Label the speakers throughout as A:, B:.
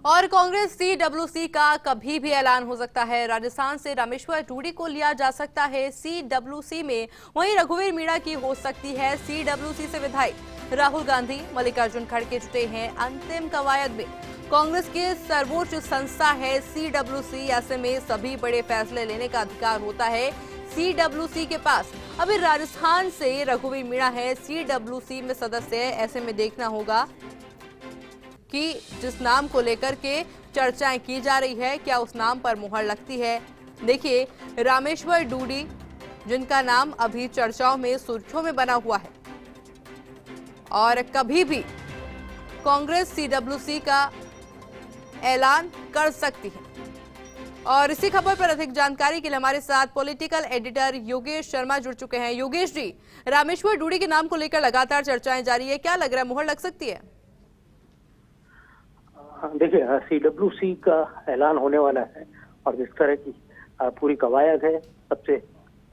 A: और कांग्रेस सीडब्ल्यूसी का कभी भी ऐलान हो सकता है। राजस्थान से रामेश्वर डूडी को लिया जा सकता है सीडब्ल्यूसी में। वहीं रघुवीर मीणा की हो सकती है सीडब्ल्यूसी से विधायक। राहुल गांधी, मल्लिकार्जुन खड़गे जुटे हैं अंतिम कवायद में। कांग्रेस की सर्वोच्च संस्था है सीडब्ल्यूसी। ऐसे में सभी बड़े फैसले लेने का अधिकार होता है सीडब्ल्यूसी के पास। अभी राजस्थान से रघुवीर मीणा है सीडब्ल्यूसी में सदस्य है। ऐसे में देखना होगा कि जिस नाम को लेकर के चर्चाएं की जा रही है, क्या उस नाम पर मुहर लगती है। देखिए, रामेश्वर डूडी जिनका नाम अभी चर्चाओं में सुर्खियों में बना हुआ है और कभी भी कांग्रेस सीडब्ल्यूसी का ऐलान कर सकती है। और इसी खबर पर अधिक जानकारी के लिए हमारे साथ पॉलिटिकल एडिटर योगेश शर्मा जुड़ चुके हैं। योगेश जी, रामेश्वर डूडी के नाम को लेकर लगातार चर्चाएं जारी है, क्या लग रहा है मुहर लग सकती है?
B: देखिए, सीडब्ल्यूसी का ऐलान होने वाला है और जिस तरह की पूरी कवायद है, सबसे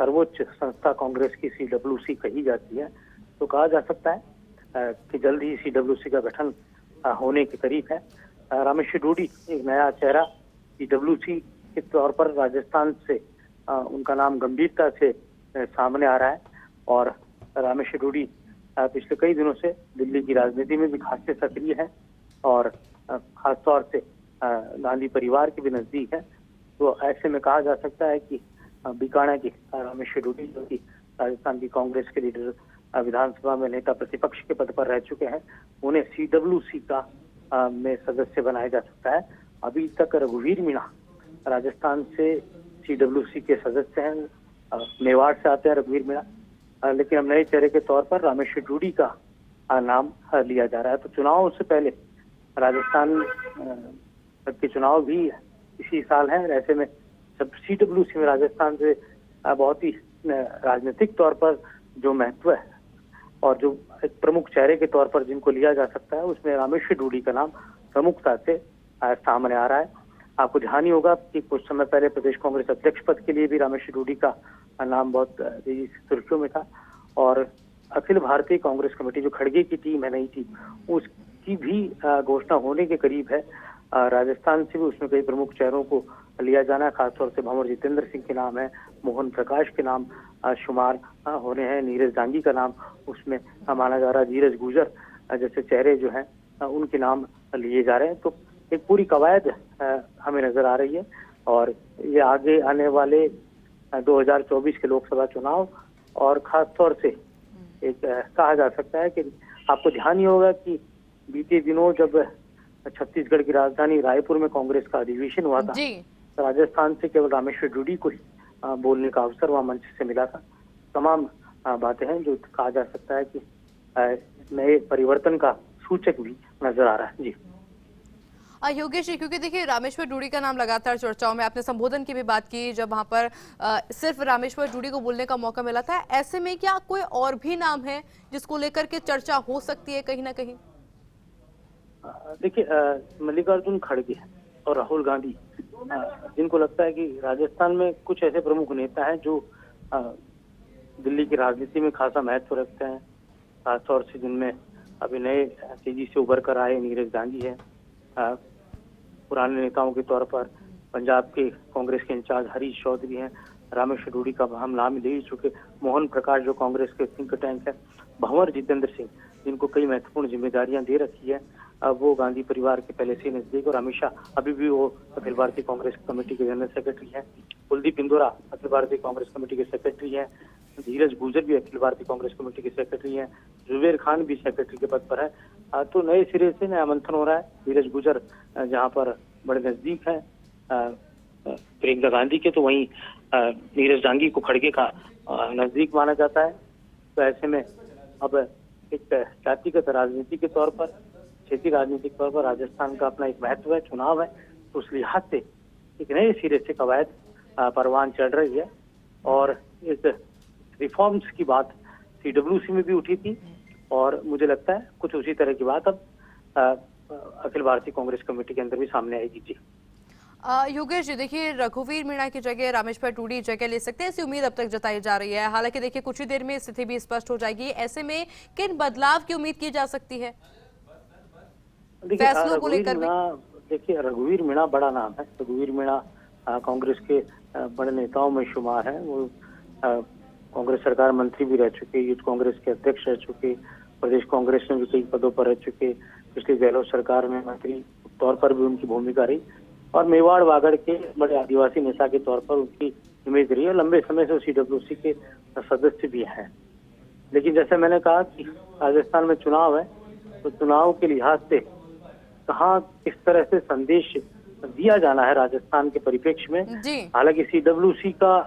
B: सर्वोच्च संस्था कांग्रेस की सीडब्ल्यूसी कही जाती है, तो कहा जा सकता है कि जल्द ही सीडब्ल्यूसी का गठन होने के करीब है। रामेश्वर डूडी एक नया चेहरा सीडब्ल्यूसी के तौर पर राजस्थान से उनका नाम गंभीरता से सामने आ रहा है और रामेश्वर डूडी पिछले कई दिनों से दिल्ली की राजनीति में भी खासे सक्रिय है और खास तौर से गांधी परिवार के भी नजदीक है। तो ऐसे में कहा जा सकता है कि बीकानेर की रामेश्वर डूडी, जो कि राजस्थान की कांग्रेस के लीडर, विधानसभा में नेता प्रतिपक्ष के पद पर रह चुके हैं, उन्हें सीडब्ल्यूसी का में सदस्य बनाया जा सकता है। अभी तक रघुवीर मीणा राजस्थान से सीडब्ल्यूसी के सदस्य हैं, मेवाड़ से आते हैं रघुवीर मीणा, लेकिन अब नए चेहरे के तौर पर रामेश्वर डूडी का नाम लिया जा रहा है। तो चुनाव से पहले राजस्थान के चुनाव भी इसी साल हैं। ऐसे में जब सीडब्ल्यूसी में राजस्थान से बहुत ही राजनीतिक तौर पर जो महत्व है और जो एक प्रमुख चेहरे के तौर पर जिनको लिया जा सकता है, उसमें रामेश्वर डूडी का नाम प्रमुखता से सामने आ रहा है। आपको ध्यान ही होगा कि कुछ समय पहले प्रदेश कांग्रेस अध्यक्ष पद के लिए भी रामेश्वर डूडी का नाम बहुत तेजी से सुर्खियों में था और अखिल भारतीय कांग्रेस कमेटी, जो खड़गे की टीम है, नई टीम, उसकी भी घोषणा होने के करीब है। राजस्थान से भी उसमें कई प्रमुख चेहरों को लिया जाना है, खासतौर से भंवर जितेंद्र सिंह के नाम है, मोहन प्रकाश के नाम शुमार होने हैं, नीरज दांगी का नाम उसमें माना जा रहा है, धीरज गुजर जैसे चेहरे जो हैं उनके नाम लिए जा रहे हैं। तो एक पूरी कवायद हमें नजर आ रही है और ये आगे आने वाले 2024 के लोकसभा चुनाव और खास तौर से एक कहा जा सकता है कि आपको ध्यान ही होगा कि बीते दिनों जब छत्तीसगढ़ की राजधानी रायपुर में कांग्रेस का अधिवेशन हुआ था, तो राजस्थान से केवल रामेश्वर डूडी को ही बोलने का अवसर वहां मंच से मिला था। तमाम बातें हैं जो कहा जा सकता है कि नए परिवर्तन का सूचक भी नजर आ रहा है। जी
A: योगेश जी, क्योंकि देखिए रामेश्वर डूडी का नाम लगातार चर्चाओं में, आपने संबोधन की भी बात की जब वहां पर सिर्फ रामेश्वर डूडी को बोलने का मौका मिला था, ऐसे में क्या कोई और भी नाम है जिसको लेकर के चर्चा हो सकती है कहीं ना कहीं?
B: देखिए, मल्लिकार्जुन खड़गे और राहुल गांधी, जिनको लगता है कि राजस्थान में कुछ ऐसे प्रमुख नेता हैं जो दिल्ली की राजनीति में खासा महत्व रखते हैं, खासतौर से जिनमें अभी नए तेजी से उभर कर आए नीरज दांगी है, पुराने नेताओं के तौर पर पंजाब के कांग्रेस के इंचार्ज हरीश चौधरी हैं, रामेश्वर डूडी का हम नाम ले ही चुके, मोहन प्रकाश जो कांग्रेस के थिंक टैंक है, भंवर जितेंद्र सिंह जिनको कई महत्वपूर्ण जिम्मेदारियां दे रखी है, वो गांधी परिवार के पहले से नजदीक और हमेशा अभी भी वो अखिल भारतीय कांग्रेस कमेटी के जनरल सेक्रेटरी हैं, कुलदीप इंदौरा अखिल भारतीय कांग्रेस कमेटी के सेक्रेटरी हैं, धीरज गुजर भी अखिल भारतीय कांग्रेस कमेटी के सेक्रेटरी हैं, जुबेर खान भी सेक्रेटरी के पद पर है। तो नए सिरे से नया मंथन हो रहा है। धीरज गुजर जहाँ पर बड़े नजदीक है प्रियंका गांधी के, तो वहीं नीरज दांगी को खड़गे का नजदीक माना जाता है। तो ऐसे में अब एक जातिगत राजनीति के तौर पर, क्षेत्रीय राजनीति के तौर पर राजस्थान का अपना एक महत्व है, चुनाव है, तो उस लिहाज से एक नए सिरे से कवायद परवान चढ़ रही है और एक रिफॉर्म्स की बात सीडब्ल्यूसी में भी उठी थी और मुझे लगता है कुछ उसी तरह की बात अब अखिल भारतीय कांग्रेस कमेटी के अंदर भी सामने आएगी। जी
A: योगेश जी, देखिए रघुवीर मीणा की जगह रामेश्वर डूडी जगह ले सकते हैं, ऐसी उम्मीद अब तक जताई जा रही है। हालांकि देखिए कुछ ही देर में स्थिति भी स्पष्ट हो जाएगी। ऐसे में किन बदलाव की उम्मीद की जा सकती है फैसलों को लेकर भी?
B: देखिए, रघुवीर मीणा बड़ा नाम है। रघुवीर मीणा कांग्रेस के बड़े नेताओं में शुमार है। वो कांग्रेस सरकार मंत्री भी रह चुके, यूथ कांग्रेस के अध्यक्ष रह चुके, प्रदेश कांग्रेस में भी कई पदों पर रह चुके, पिछली गहलोत सरकार में मंत्री तौर पर भी उनकी भूमिका रही और मेवाड़ वागड़ के बड़े आदिवासी नेता के तौर पर उनकी इमेज रही है। लंबे समय से सीडब्ल्यूसी के सदस्य भी हैं। लेकिन जैसे मैंने कहा कि राजस्थान में चुनाव है, तो चुनाव के लिहाज से कहाँ किस तरह से संदेश दिया जाना है राजस्थान के परिप्रेक्ष्य में।
A: जी।
B: हालांकि सीडब्ल्यूसी का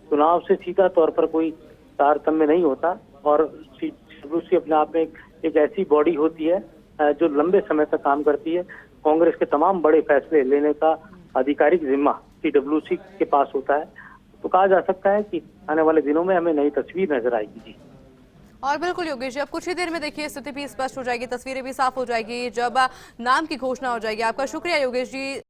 B: चुनाव से सीधा तौर पर कोई तारतम्य नहीं होता और सीडब्ल्यूसी अपने आप में एक ऐसी बॉडी होती है जो लंबे समय तक काम करती है। कांग्रेस के तमाम बड़े फैसले लेने का आधिकारिक जिम्मा सीडब्ल्यूसी के पास होता है। तो कहा जा सकता है कि आने वाले दिनों में हमें नई तस्वीर नजर आएगी। जी
A: और बिल्कुल योगेश जी, अब कुछ ही देर में देखिए स्थिति भी स्पष्ट हो जाएगी, तस्वीरें भी साफ हो जाएगी जब नाम की घोषणा हो जाएगी। आपका शुक्रिया योगेश जी।